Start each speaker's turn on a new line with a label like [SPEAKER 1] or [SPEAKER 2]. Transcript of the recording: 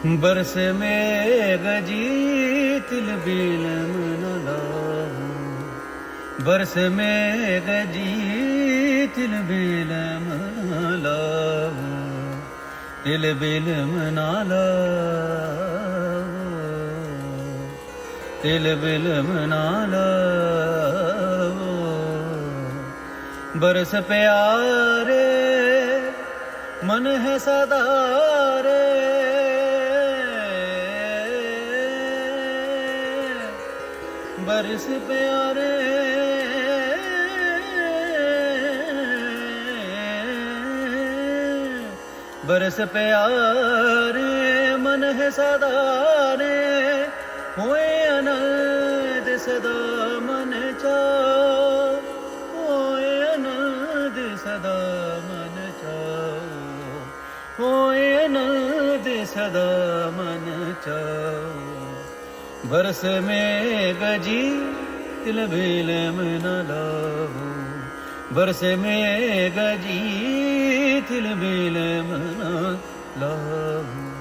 [SPEAKER 1] बरस में गजी तिल बिल मन लाऊं, बरस में गजी तिल बिल मन लाऊं, तिल बिल मना लाऊं, तिल बिल मना लाऊं। बरस प्यारे मन है सदा रे, बरस प्यारे बरस प्यारे मन है सदा रे, होए अनंत सदा मन चाओ, होए अनंत सदा मन चाओ, होए अनंत सदा मन चाओ। बरस में गजी तिल बिल मन लाऊं, बरस में गजी तिल बिल मन लाऊं।